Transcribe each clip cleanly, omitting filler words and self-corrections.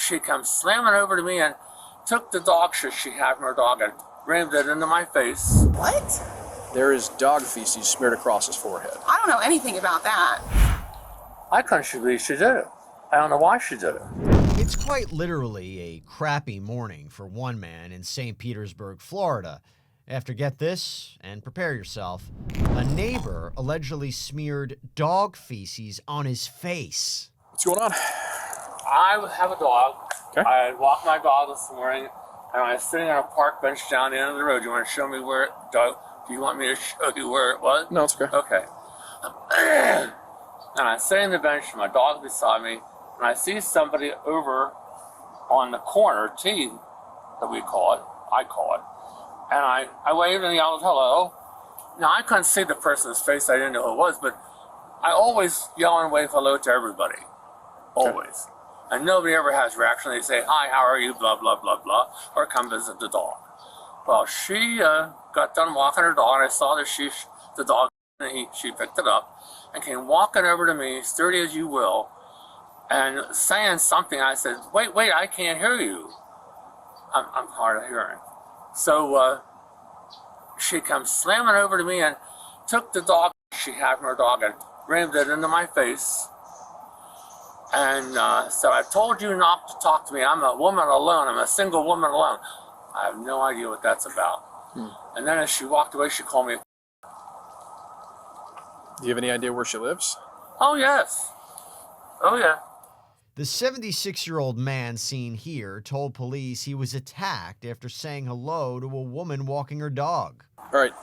she comes slamming over to me and took the dog shit she had from her dog and rammed it into my face. What? There is dog feces smeared across his forehead. I don't know anything about that. I couldn't believe she did it. I don't know why she did it. It's quite literally a crappy morning for one man in St. Petersburg, Florida. After, get this, and prepare yourself, a neighbor allegedly smeared dog feces on his face. What's going on? I have a dog. Okay. I walked my dog this morning, and I was sitting on a park bench down the end of the road. You want to show me where it, do you want me to show you where it was? No, it's okay. Okay. And I'm sitting on the bench, my dog beside me, and I see somebody over on the corner, T, that we call it, I call it, and I waved and yelled hello. Now, I couldn't see the person's face, I didn't know who it was, but I always yell and wave hello to everybody. Always. Okay. And nobody ever has reaction. They say, hi, how are you, blah, blah, blah, blah, or come visit the dog. Well, she got done walking her dog, and I saw that the dog, and she picked it up and came walking over to me, sturdy as you will, and saying something. I said, wait, I can't hear you. I'm hard of hearing. So she comes slamming over to me and took the dog she had from her dog and rammed it into my face. And so I told you not to talk to me. I'm a woman alone. I'm a single woman alone. I have no idea what that's about. And then as she walked away, she called me. Do you have any idea where she lives? Oh, yes. Oh, yeah. The 76-year-old man seen here told police he was attacked after saying hello to a woman walking her dog. All right,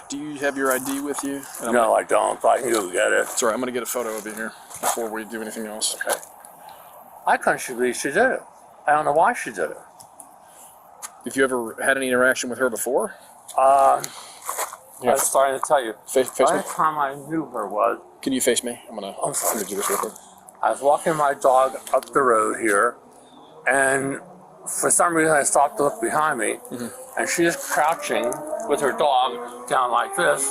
do you have your ID with you? No, I don't, but I can go get it. It's all right, I'm going to get a photo of you here before we do anything else. Okay. I couldn't believe she did it. I don't know why she did it. Have you ever had any interaction with her before? I was starting to tell you. Face the me. last time I knew her was... Can you face me? I'm gonna do this real quick. I was walking my dog up the road here, and for some reason I stopped to look behind me, and she is crouching with her dog down like this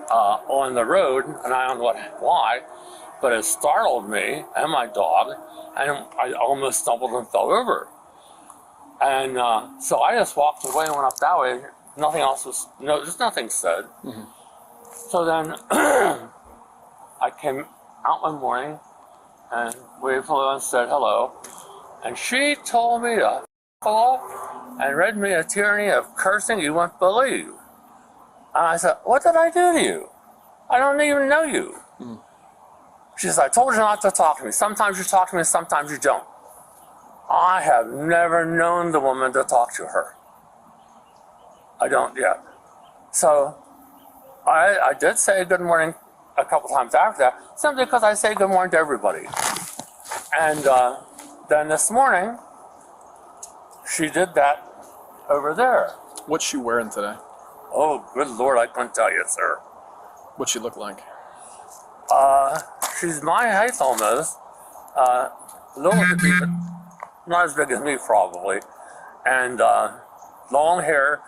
on the road, and I don't know why, but it startled me and my dog, and I almost stumbled and fell over. And so I just walked away and went up that way. Nothing else was, there's nothing said. So then I came out one morning and waved hello and said hello. And she told me to f off and read me a tyranny of cursing you won't believe. And I said, what did I do to you? I don't even know you. She says, I told you not to talk to me. Sometimes you talk to me, sometimes you don't. I have never known the woman to talk to her. I don't yet. So I did say good morning a couple times after that, simply because I say good morning to everybody. And then this morning, she did that over there. What's she wearing today? Oh, good Lord, I couldn't tell you, sir. What's she look like? She's my height almost. A little bit, but not as big as me probably. And long hair,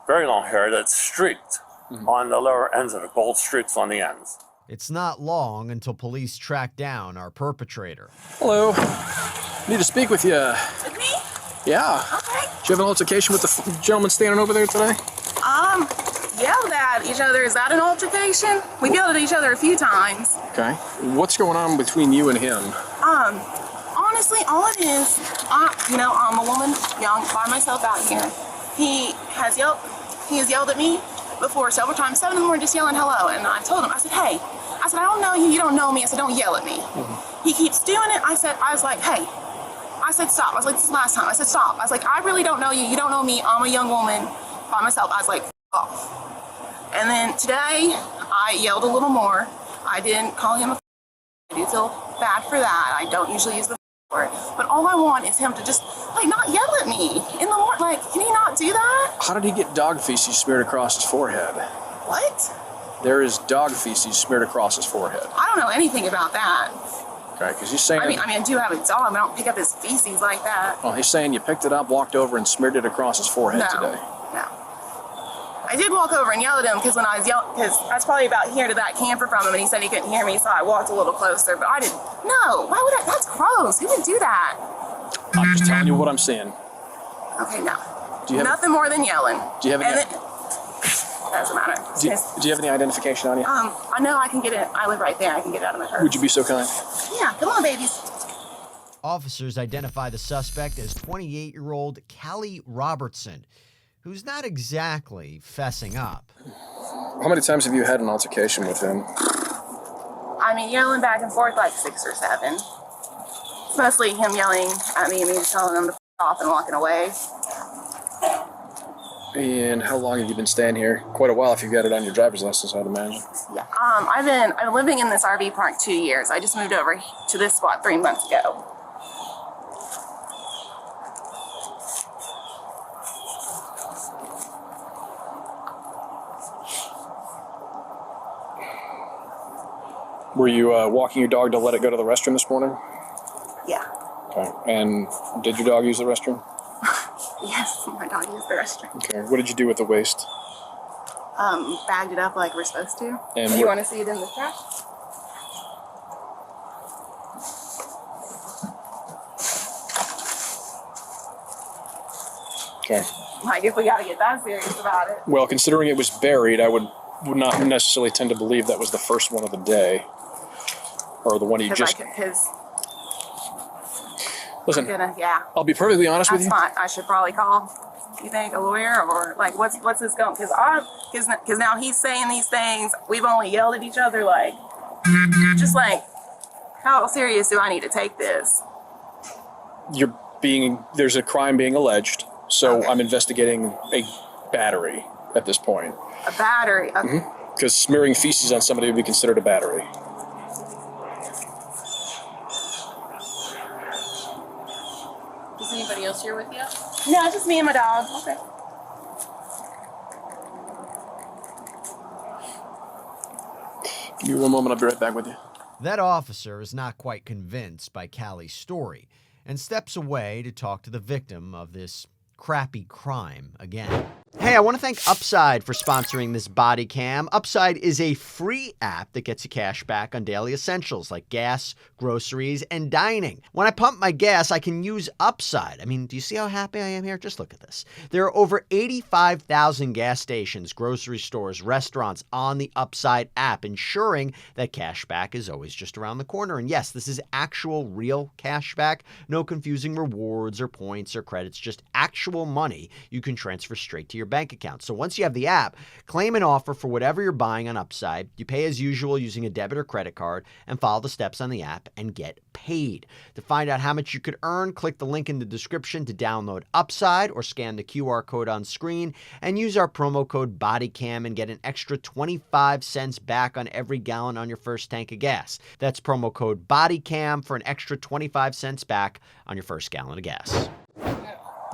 very long hair that's streaked on the lower ends of the gold streaks on the ends. It's not long until police track down our perpetrator. Hello. Need to speak with you. With me? Yeah. Okay. Did you have an altercation with the gentleman standing over there today? Yelled at each other. Is that an altercation? We've yelled at each other a few times. Okay. What's going on between you and him? Honestly, all it is, I'm a woman, young, by myself out here. He has yelled at me before several times, 7 in the morning, just yelling hello. And I told him, I said, hey, I don't know you, you don't know me. I said, don't yell at me. He keeps doing it. I was like, hey. I said, stop. I was like, this is the last time. I said, stop. I was like, I really don't know you. You don't know me. I'm a young woman by myself. I was like, off. And then today, I yelled a little more. I didn't call him a I do feel bad for that. I don't usually use the word. But all I want is him to just, not yell at me in the morning. Can he not do that? How did he get dog feces smeared across his forehead? What? There is dog feces smeared across his forehead. I don't know anything about that. Okay, because he's saying... I do have a dog, but I don't pick up his feces like that. Well, he's saying you picked it up, walked over, and smeared it across his forehead today. No. I did walk over and yell at him because when I was yelling, because I was probably about here to that camper from him, and he said he couldn't hear me, so I walked a little closer, but I didn't. No, why would I? That's gross. Who would do that? I'm just telling you what I'm seeing. Okay, no. Do you have Nothing more than yelling. Do you have any? Doesn't matter. Do you have any identification on you? I know I can get it. I live right there. I can get it out of my purse. Would you be so kind? Yeah, come on, babies. Officers identify the suspect as 28-year-old Callie Robertson, who's not exactly fessing up. How many times have you had an altercation with him? I mean, yelling back and forth like 6 or 7. It's mostly him yelling at me and me just telling him to f off and walking away. And how long have you been staying here? Quite a while if you've got it on your driver's license, I'd imagine. Yeah. I've been living in this RV park 2 years. I just moved over to this spot 3 months ago. Were you walking your dog to let it go to the restroom this morning? Yeah. Okay. And did your dog use the restroom? Yes, my dog used the restroom. Okay. What did you do with the waste? Bagged it up like we're supposed to. And You want to see it in the trash? Okay. Like, if we got to get that serious about it. Well, considering it was buried, I would not necessarily tend to believe that was the first one of the day. Or the one you just... Listen, Yeah. I'll be perfectly honest with That's you. fine. I should probably call, you think, a lawyer? Or, like, what's this going? Because now he's saying these things. We've only yelled at each other, like, just like, how serious do I need to take this? There's a crime being alleged, so Okay. I'm investigating a battery at this point. A battery. Okay. Because smearing feces on somebody would be considered a battery. Is anybody else here with you? No, just me and my dog. Okay. Give me one moment, I'll be right back with you. That officer is not quite convinced by Callie's story and steps away to talk to the victim of this crappy crime again. Hey, I want to thank Upside for sponsoring this body cam. Upside is a free app that gets you cash back on daily essentials like gas, groceries, and dining. When I pump my gas, I can use Upside. I mean, do you see how happy I am here? Just look at this. There are over 85,000 gas stations, grocery stores, restaurants on the Upside app, ensuring that cash back is always just around the corner. And yes, this is actual real cash back. No confusing rewards or points or credits, just actual money you can transfer straight to your bank account. So once you have the app, claim an offer for whatever you're buying on Upside. You pay as usual using a debit or credit card and follow the steps on the app and get paid. To find out how much you could earn, click the link in the description to download Upside or scan the QR code on screen and use our promo code BODYCAM and get an extra 25 cents back on every gallon on your first tank of gas. That's promo code BODYCAM for an extra 25 cents back on your first gallon of gas.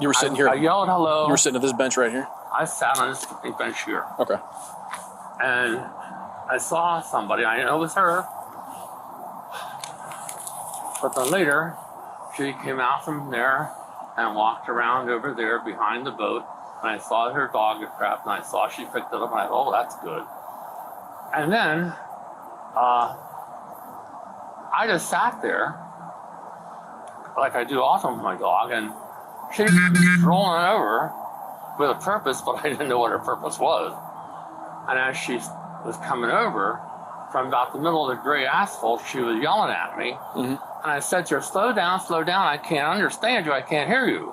You were sitting here. I yelled hello. You were sitting at this bench right here? I sat on this bench here. Okay. And I saw somebody. I know it was her. But then later, she came out from there and walked around over there behind the boat. And I saw her dog get trapped, and I saw she picked it up, and I thought, oh, that's good. And then I just sat there, like I do often with my dog, and she kept rolling over with a purpose, but I didn't know what her purpose was. And as she was coming over from about the middle of the gray asphalt, she was yelling at me. And I said to her, slow down, I can't understand you, I can't hear you.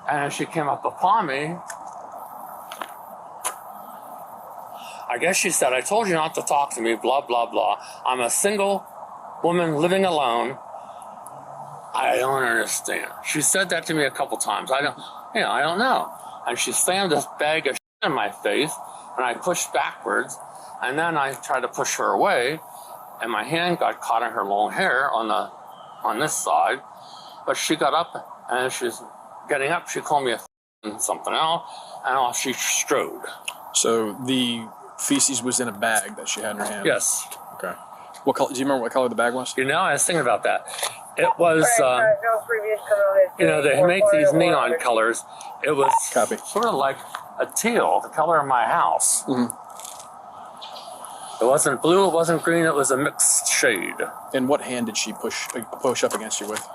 And as she came up upon me, I guess she said, I told you not to talk to me, blah, blah, blah. I'm a single woman living alone. I don't understand. She said that to me a couple times. I don't know. And she slammed this bag of shit in my face, and I pushed backwards, and then I tried to push her away, and my hand got caught in her long hair on this side. But she got up, and as she's getting up, she called me a something else, and off she strode. So the feces was in a bag that she had in her hand? Yes. Okay. What color? Do you remember what color the bag was? You know, I was thinking about that. It was, they make these neon colors. It was Copy. sort of like a teal, the color of my house. It wasn't blue, it wasn't green, it was a mixed shade. And what hand did she push up against you with?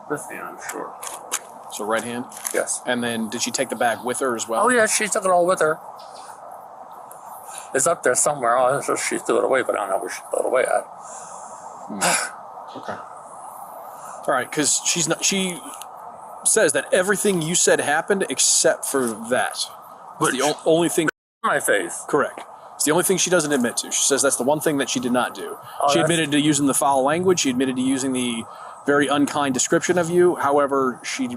This hand, sure. So right hand? Yes. And then did she take the bag with her as well? Oh, yeah, she took it all with her. It's up there somewhere. Oh, so she threw it away, but I don't know where she threw it away at. Okay. All right, because she says that everything you said happened except for that. It's the only thing. My face. Correct. It's the only thing she doesn't admit to. She says that's the one thing that she did not do. Oh, She admitted to using the foul language. She admitted to using the very unkind description of you. However, she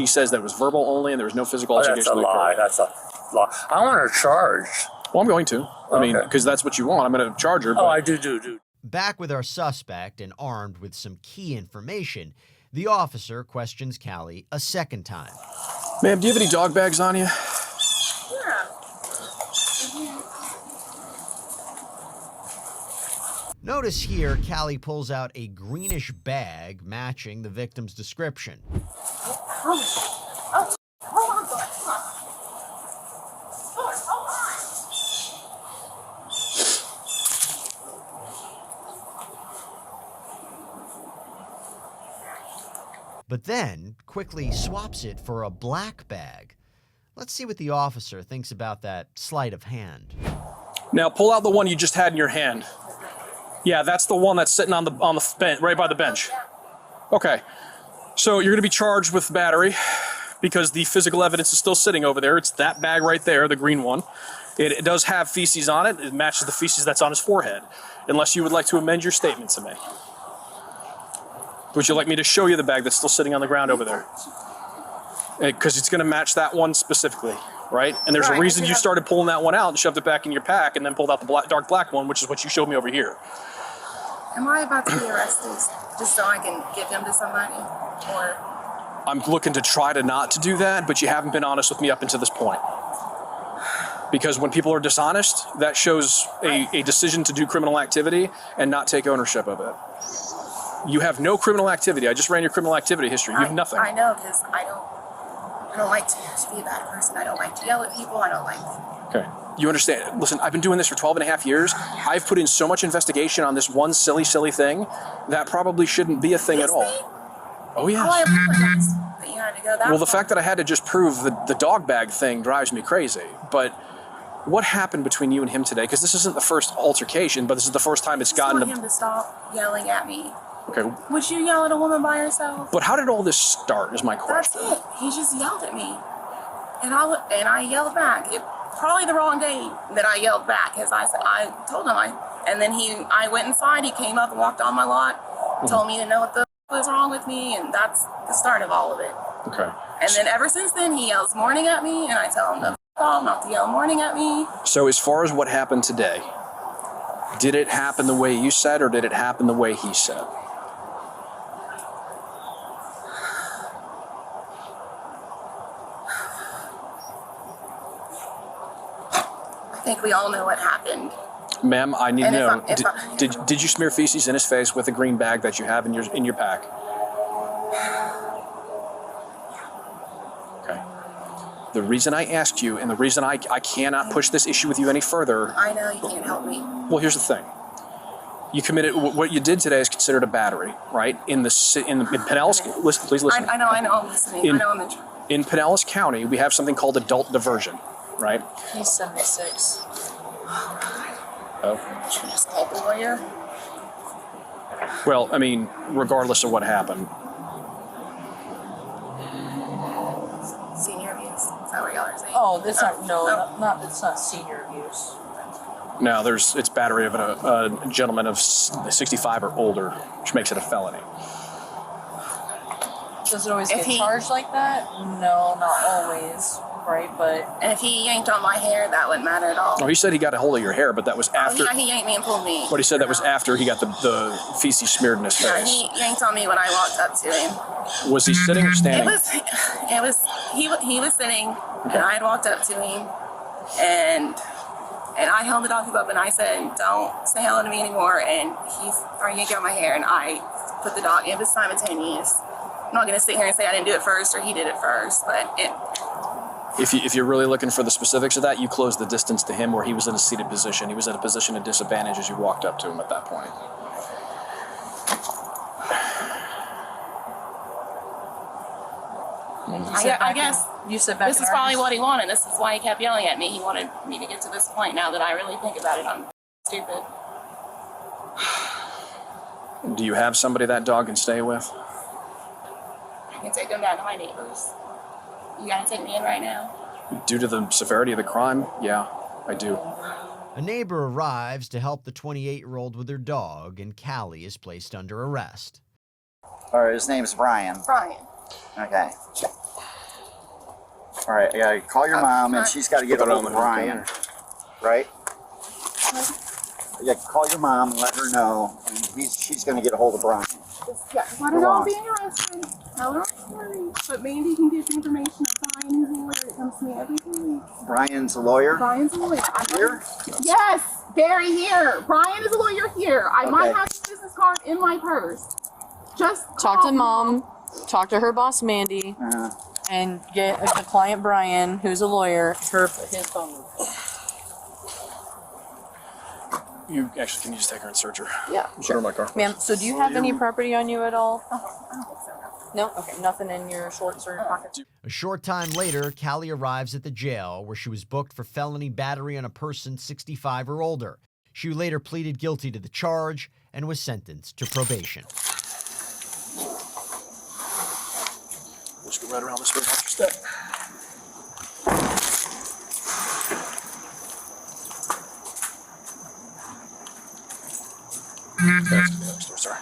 says that it was verbal only and there was no physical altercation. That's a lie. That's a lie. I want her charged. Well, I'm going to. I mean, because that's what you want. I'm going to charge her. But... Oh, I do. Back with our suspect and armed with some key information, the officer questions Callie a second time. Ma'am, do you have any dog bags on you? Yeah. Notice here, Callie pulls out a greenish bag matching the victim's description. Hold on, hold on. Hold on. But then quickly swaps it for a black bag. Let's see what the officer thinks about that sleight of hand. Now pull out the one you just had in your hand. Yeah, that's the one that's sitting on the bench, right by the bench. Okay, so you're going to be charged with battery because the physical evidence is still sitting over there. It's that bag right there, the green one. It does have feces on it. It matches the feces that's on his forehead. Unless you would like to amend your statement to me. Would you like me to show you the bag that's still sitting on the ground over there? Because it's going to match that one specifically, right? And there's a reason you started pulling that one out and shoved it back in your pack and then pulled out the dark black one, which is what you showed me over here. Am I about to be arrested just so I can give him to somebody? Or I'm looking to try to not to do that, but you haven't been honest with me up until this point. Because when people are dishonest, that shows a decision to do criminal activity and not take ownership of it. You have no criminal activity. I just ran your criminal activity history. You have nothing. I know, because I don't like to be a bad person. I don't like to yell at people. I don't like to. Okay. You understand. Listen, I've been doing this for 12 and a half years. I've put in so much investigation on this one silly thing that probably shouldn't be a thing at all. Oh, yes. Oh, I apologize that you had to go that Well, the far. fact that I had to just prove the dog bag thing drives me crazy. But what happened between you and him today? Because this isn't the first altercation, but this is the first time it's gotten I just want him to stop yelling at me. Okay. Would you yell at a woman by herself? But how did all this start is my question. That's it. He just yelled at me. And I yelled back. Probably the wrong day that I yelled back, because I told him and then I went inside, he came up and walked on my lot, told me to know what the was wrong with me, and that's the start of all of it. Okay. And then ever since then, he yells morning at me, and I tell him to f off, not to yell morning at me. So as far as what happened today, did it happen the way you said, or did it happen the way he said? I think we all know what happened. Ma'am, I need to know, if did you smear feces in his face with a green bag that you have in your pack? Okay. The reason I asked you, and the reason I cannot push this issue with you any further... I know you can't help me. Well, here's the thing. You committed... What you did today is considered a battery, right? In Pinellas... Listen, please listen. I know, I'm listening. I know I'm in trouble. In Pinellas County, we have something called adult diversion, right? He's 76. Oh. Should we just call the lawyer? Well, I mean, regardless of what happened. Senior abuse. Is that what y'all are saying? Oh, that's not it's not senior abuse. No, it's battery of a gentleman of 65 or older, which makes it a felony. Does it always get charged like that? No, not always, right? But And if he yanked on my hair, that wouldn't matter at all. Oh, he said he got a hold of your hair, but that was after. Yeah, he yanked me and pulled me. But he said that was after he got the feces smeared in his Yeah, face. he yanked on me when I walked up to him. Was he sitting or standing? He was sitting, and I had walked up to him, and I held the dog up, and I said, "Don't say hello to me anymore." And he started yanking on my hair, and I put the dog. It was simultaneous. I'm not gonna sit here and say I didn't do it first or he did it first, but it. If you're really looking for the specifics of that, you closed the distance to him where he was in a seated position. He was at a position of disadvantage as you walked up to him at that point. I guess you sit back. this is probably what he wanted. This is why he kept yelling at me. He wanted me to get to this point. Now that I really think about it, I'm stupid. Do you have somebody that dog can stay with? I can take him down to my neighbors. You gotta take me in right now? Due to the severity of the crime, yeah, I do. A neighbor arrives to help the 28-year-old with her dog, and Callie is placed under arrest. All right, his name's Brian. Brian. Okay. All right, I gotta call your mom, and she's got to get a hold of Brian. Right? You got to call your mom and let her know, and she's going to get a hold of Brian. Let her know I'm being arrested. Tell her I'm sorry. But Mandy can get the information of Brian, who's a lawyer. It comes to me every 2 weeks. Brian's a lawyer? Brian's a lawyer. Here? Yes, Barry here. Brian is a lawyer here. I might Okay. have his business card in my purse. Just Talk call to mom. Talk to her boss, Mandy, and get the client Brian, who's a lawyer, his phone number. You actually can you just take her and search her? Yeah, Put her in my car. Ma'am, so do you have any property on you at all? I don't think so, no. No? Okay, nothing in your shorts or pockets? A short time later, Callie arrives at the jail where she was booked for felony battery on a person 65 or older. She later pleaded guilty to the charge and was sentenced to probation. Just go right around this way, watch your step. Sorry.